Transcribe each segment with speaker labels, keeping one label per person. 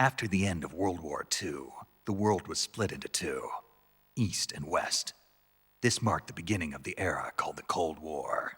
Speaker 1: After the end of World War II, the world was split into two, East and West. This marked the beginning of the era called the Cold War.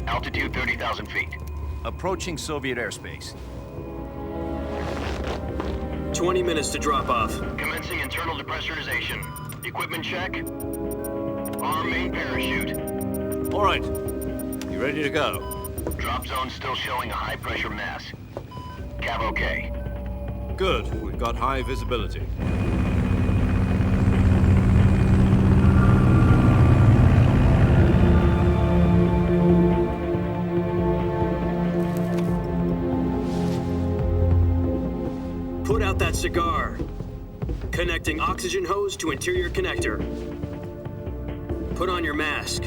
Speaker 2: Altitude 30,000 feet.
Speaker 3: Approaching Soviet airspace.
Speaker 4: 20 minutes to drop off.
Speaker 2: Commencing internal depressurization. Equipment check. Arm main parachute.
Speaker 3: All right. You ready to go?
Speaker 2: Drop zone still showing a high pressure mass. Cav okay.
Speaker 3: Good. We've got high visibility.
Speaker 4: Put out that cigar. Connecting oxygen hose to interior connector. Put on your mask.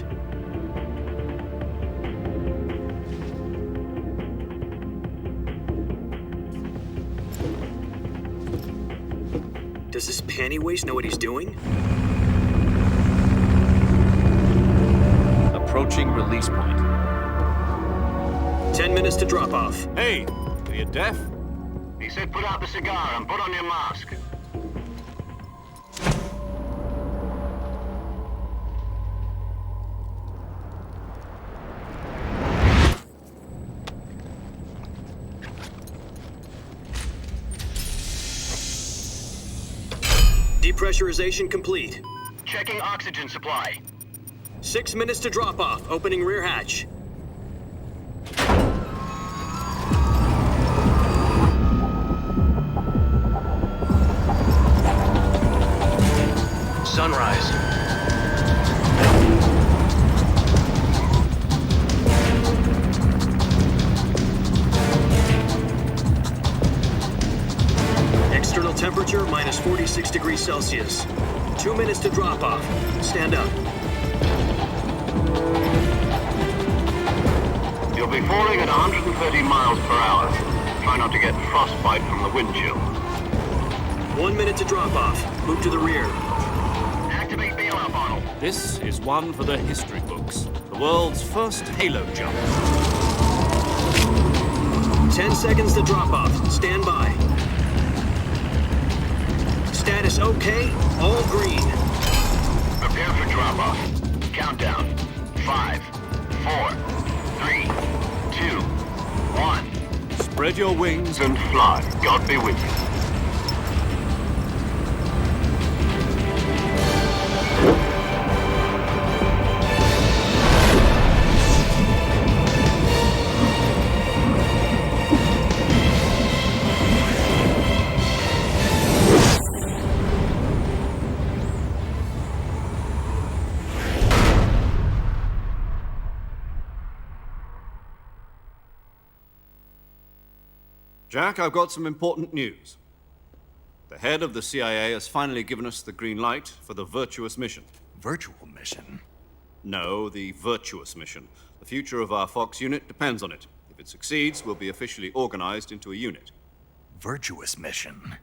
Speaker 4: Does this panty waste know what he's doing?
Speaker 3: Approaching release point.
Speaker 4: 10 minutes to drop off.
Speaker 3: Hey, are you deaf?
Speaker 2: He said put out the cigar and put on your mask.
Speaker 4: Depressurization complete.
Speaker 2: Checking oxygen supply.
Speaker 4: 6 minutes to drop off. Opening rear hatch.
Speaker 2: Sunrise.
Speaker 4: External temperature minus 46 degrees Celsius. 2 minutes to drop off. Stand up.
Speaker 2: You'll be falling at 130 miles per hour. Try not to get frostbite from the wind chill.
Speaker 4: 1 minute to drop off. Move to the rear.
Speaker 2: Activate bailout bottle.
Speaker 3: This is one for the history books. The world's first halo jump.
Speaker 4: 10 seconds to drop off. Stand by. Status okay. All green.
Speaker 2: Prepare for drop off. Countdown. 5, 4, 3, 2, 1.
Speaker 3: Spread your wings
Speaker 2: And fly. God be with you.
Speaker 3: Jack, I've got some important news. The head of the CIA has finally given us the green light for the Virtuous Mission.
Speaker 1: Virtual Mission?
Speaker 3: No, the Virtuous Mission. The future of our Fox unit depends on it. If it succeeds, we'll be officially organized into a unit.
Speaker 1: Virtuous Mission?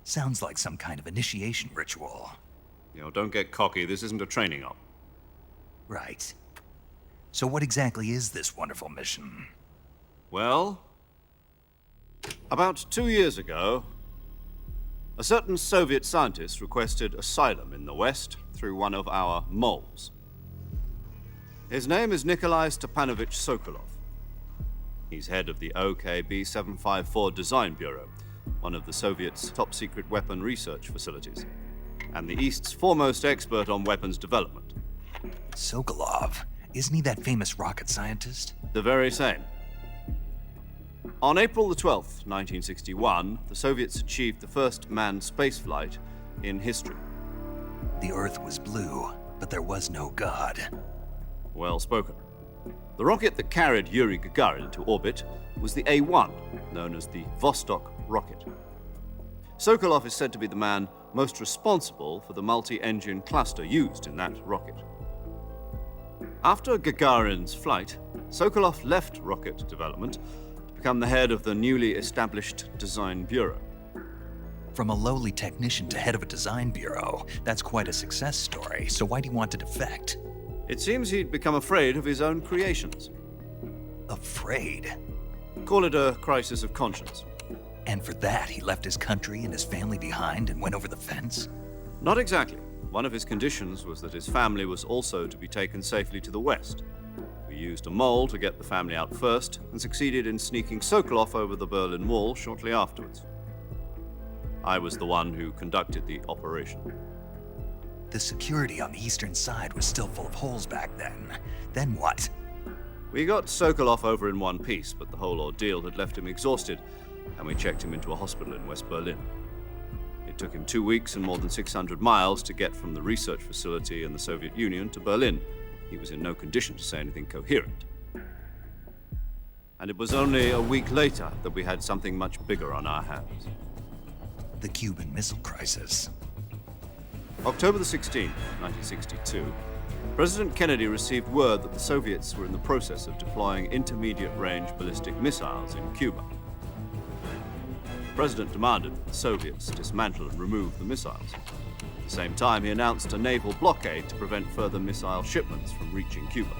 Speaker 1: Sounds like some kind of initiation ritual.
Speaker 3: You know, don't get cocky. This isn't a training op.
Speaker 1: Right. So what exactly is this wonderful mission?
Speaker 3: Well, about 2 years ago, a certain Soviet scientist requested asylum in the West through one of our moles. His name is Nikolai Stepanovich Sokolov. He's head of the OKB-754 Design Bureau, one of the Soviets' top-secret weapon research facilities, and the East's foremost expert on weapons development.
Speaker 1: Sokolov? Isn't he that famous rocket scientist?
Speaker 3: The very same. On April the 12th, 1961, the Soviets achieved the first manned spaceflight in history.
Speaker 1: The Earth was blue, but there was no God.
Speaker 3: Well spoken. The rocket that carried Yuri Gagarin to orbit was the A-1, known as the Vostok rocket. Sokolov is said to be the man most responsible for the multi-engine cluster used in that rocket. After Gagarin's flight, Sokolov left rocket development to become the head of the newly established Design Bureau.
Speaker 1: From a lowly technician to head of a design bureau, that's quite a success story, so why'd he want to defect?
Speaker 3: It seems he'd become afraid of his own creations.
Speaker 1: Afraid?
Speaker 3: Call it a crisis of conscience.
Speaker 1: And for that, he left his country and his family behind and went over the fence?
Speaker 3: Not exactly. One of his conditions was that his family was also to be taken safely to the west. We used a mole to get the family out first and succeeded in sneaking Sokolov over the Berlin Wall shortly afterwards. I was the one who conducted the operation.
Speaker 1: The security on the eastern side was still full of holes back then. Then what?
Speaker 3: We got Sokolov over in one piece, but the whole ordeal had left him exhausted, and we checked him into a hospital in West Berlin. It took him 2 weeks and more than 600 miles to get from the research facility in the Soviet Union to Berlin. He was in no condition to say anything coherent. And it was only a week later that we had something much bigger on our hands.
Speaker 1: The Cuban Missile Crisis.
Speaker 3: October the 16th, 1962, President Kennedy received word that the Soviets were in the process of deploying intermediate-range ballistic missiles in Cuba. The President demanded that the Soviets dismantle and remove the missiles. At the same time, he announced a naval blockade to prevent further missile shipments from reaching Cuba.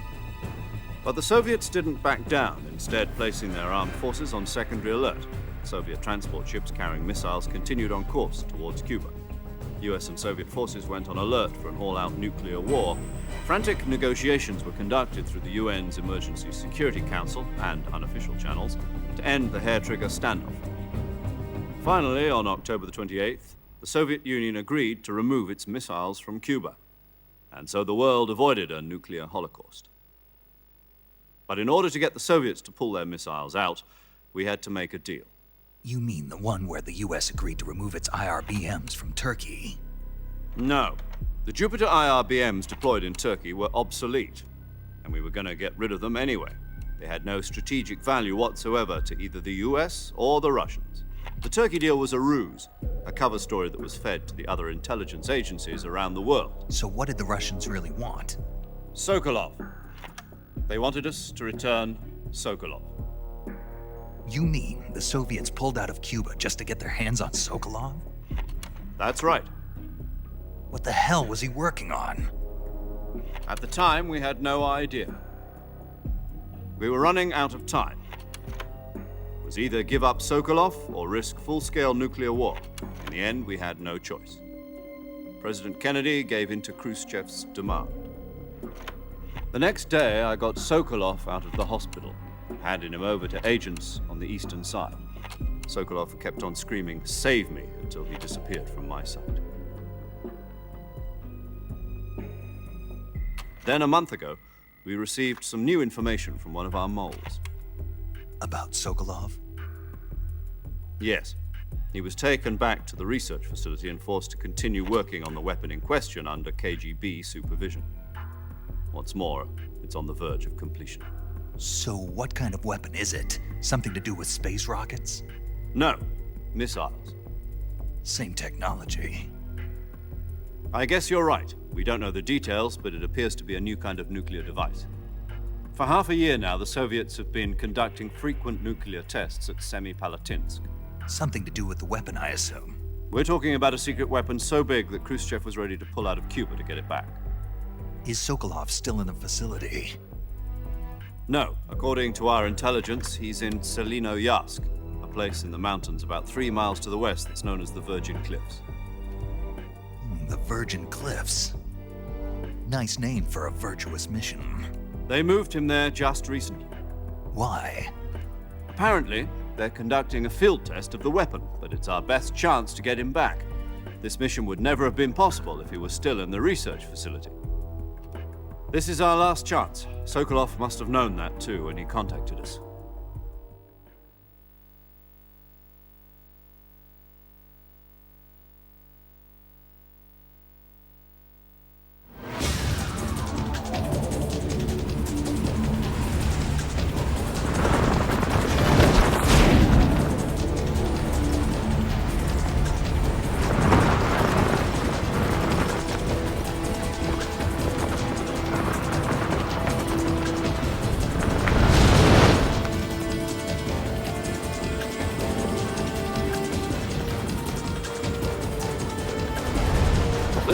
Speaker 3: But the Soviets didn't back down, instead placing their armed forces on secondary alert. Soviet transport ships carrying missiles continued on course towards Cuba. US and Soviet forces went on alert for an all-out nuclear war. Frantic negotiations were conducted through the UN's Emergency Security Council and unofficial channels to end the hair-trigger standoff. Finally, on October the 28th, the Soviet Union agreed to remove its missiles from Cuba, and so the world avoided a nuclear holocaust. But in order to get the Soviets to pull their missiles out, we had to make a deal.
Speaker 1: You mean the one where the US agreed to remove its IRBMs from Turkey?
Speaker 3: No. The Jupiter IRBMs deployed in Turkey were obsolete, and we were going to get rid of them anyway. They had no strategic value whatsoever to either the US or the Russians. The Turkey deal was a ruse, a cover story that was fed to the other intelligence agencies around the world.
Speaker 1: So what did the Russians really want?
Speaker 3: Sokolov. They wanted us to return Sokolov.
Speaker 1: You mean the Soviets pulled out of Cuba just to get their hands on Sokolov?
Speaker 3: That's right.
Speaker 1: What the hell was he working on?
Speaker 3: At the time, we had no idea. We were running out of time. It was either give up Sokolov or risk full-scale nuclear war. In the end, we had no choice. President Kennedy gave in to Khrushchev's demand. The next day, I got Sokolov out of the hospital, handing him over to agents on the eastern side. Sokolov kept on screaming, "Save me," until he disappeared from my sight. Then a month ago, we received some new information from one of our moles.
Speaker 1: About Sokolov?
Speaker 3: Yes. He was taken back to the research facility and forced to continue working on the weapon in question under KGB supervision. What's more, it's on the verge of completion.
Speaker 1: So what kind of weapon is it? Something to do with space rockets?
Speaker 3: No, missiles.
Speaker 1: Same technology.
Speaker 3: I guess you're right. We don't know the details, but it appears to be a new kind of nuclear device. For half a year now, the Soviets have been conducting frequent nuclear tests at Semipalatinsk.
Speaker 1: Something to do with the weapon, I assume.
Speaker 3: We're talking about a secret weapon so big that Khrushchev was ready to pull out of Cuba to get it back.
Speaker 1: Is Sokolov still in the facility?
Speaker 3: No. According to our intelligence, he's in Selinoyarsk, a place in the mountains about 3 miles to the west that's known as the Virgin Cliffs.
Speaker 1: The Virgin Cliffs. Nice name for a virtuous mission.
Speaker 3: They moved him there just recently.
Speaker 1: Why?
Speaker 3: Apparently, they're conducting a field test of the weapon, but it's our best chance to get him back. This mission would never have been possible if he was still in the research facility. This is our last chance. Sokolov must have known that too when he contacted us.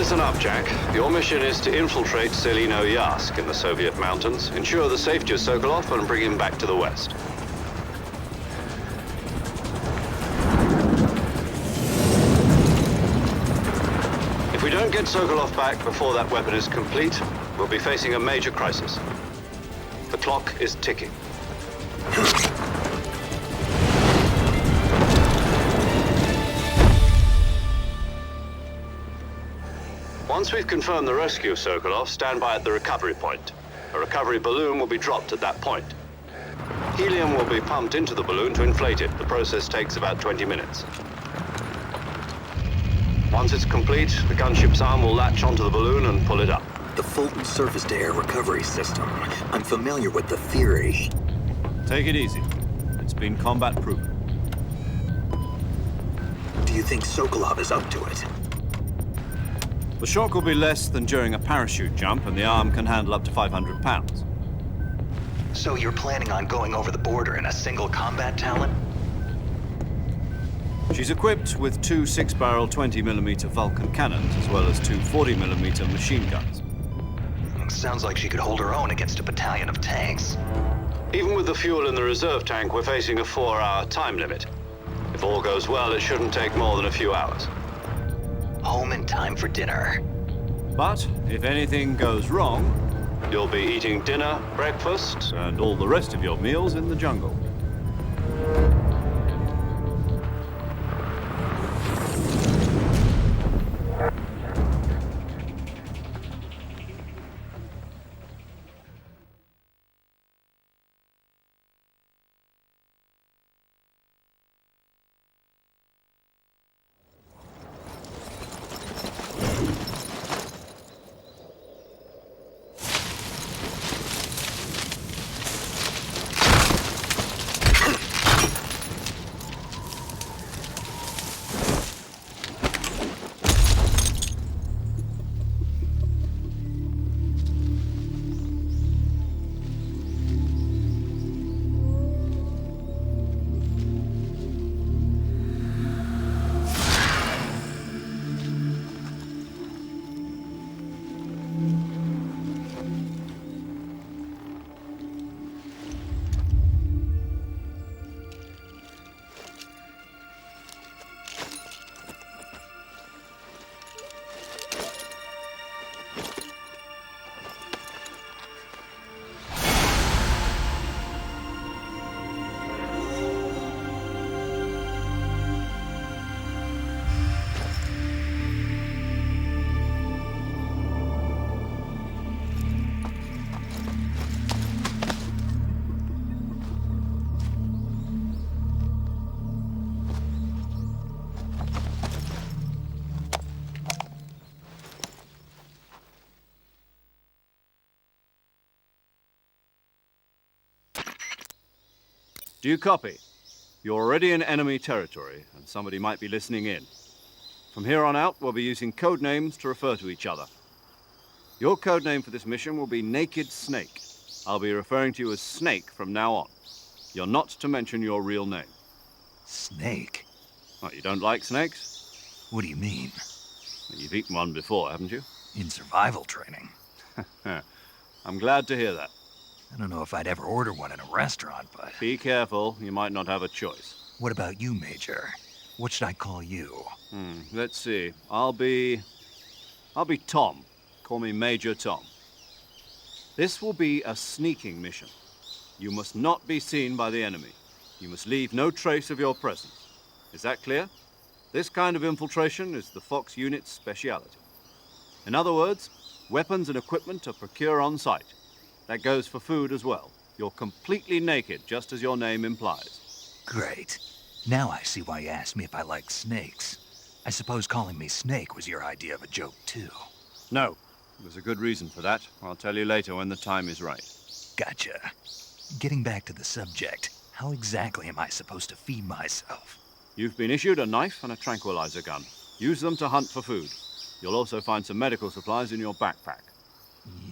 Speaker 2: Listen up, Jack. Your mission is to infiltrate Selino-Yask in the Soviet mountains, ensure the safety of Sokolov, and bring him back to the West. If we don't get Sokolov back before that weapon is complete, we'll be facing a major crisis. The clock is ticking. Once we've confirmed the rescue of Sokolov, stand by at the recovery point. A recovery balloon will be dropped at that point. Helium will be pumped into the balloon to inflate it. The process takes about 20 minutes. Once it's complete, the gunship's arm will latch onto the balloon and pull it up.
Speaker 5: The Fulton surface-to-air recovery system. I'm familiar with the theory.
Speaker 3: Take it easy. It's been combat-proven.
Speaker 5: Do you think Sokolov is up to it?
Speaker 3: The shock will be less than during a parachute jump, and the arm can handle up to 500 pounds.
Speaker 1: So you're planning on going over the border in a single combat Talon?
Speaker 3: She's equipped with two 6-barrel 20mm Vulcan cannons, as well as two 40mm machine guns.
Speaker 1: Sounds like she could hold her own against a battalion of tanks.
Speaker 2: Even with the fuel in the reserve tank, we're facing a 4-hour time limit. If all goes well, it shouldn't take more than a few hours.
Speaker 1: Home in time for dinner.
Speaker 3: But if anything goes wrong,
Speaker 2: You'll be eating dinner, breakfast,
Speaker 3: and all the rest of your meals in the jungle. Do you copy? You're already in enemy territory, and somebody might be listening in. From here on out, we'll be using code names to refer to each other. Your code name for this mission will be Naked Snake. I'll be referring to you as Snake from now on. You're not to mention your real name.
Speaker 1: Snake?
Speaker 3: What, you don't like snakes?
Speaker 1: What do you mean?
Speaker 3: You've eaten one before, haven't you?
Speaker 1: In survival training.
Speaker 3: I'm glad to hear that.
Speaker 1: I don't know if I'd ever order one in a restaurant, but...
Speaker 3: Be careful, you might not have a choice.
Speaker 1: What about you, Major? What should I call you?
Speaker 3: Let's see. I'll be Tom. Call me Major Tom. This will be a sneaking mission. You must not be seen by the enemy. You must leave no trace of your presence. Is that clear? This kind of infiltration is the Fox unit's speciality. In other words, weapons and equipment are procured on site. That goes for food as well. You're completely naked, just as your name implies.
Speaker 1: Great. Now I see why you asked me if I like snakes. I suppose calling me Snake was your idea of a joke, too.
Speaker 3: No. There's a good reason for that. I'll tell you later when the time is right.
Speaker 1: Gotcha. Getting back to the subject, how exactly am I supposed to feed myself?
Speaker 3: You've been issued a knife and a tranquilizer gun. Use them to hunt for food. You'll also find some medical supplies in your backpack.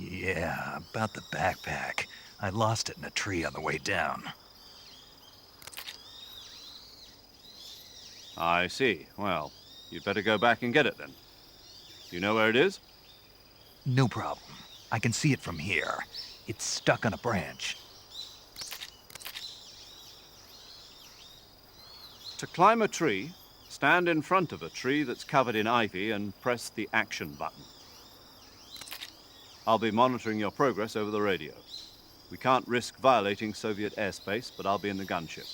Speaker 1: Yeah, about the backpack. I lost it in a tree on the way down.
Speaker 3: I see. Well, you'd better go back and get it then. Do you know where it is?
Speaker 1: No problem. I can see it from here. It's stuck on a branch.
Speaker 3: To climb a tree, stand in front of a tree that's covered in ivy and press the action button. I'll be monitoring your progress over the radio. We can't risk violating Soviet airspace, but I'll be in the gunship.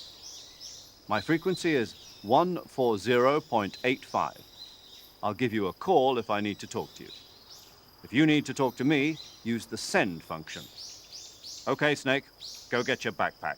Speaker 3: My frequency is 140.85. I'll give you a call if I need to talk to you. If you need to talk to me, use the send function. Okay, Snake, go get your backpack.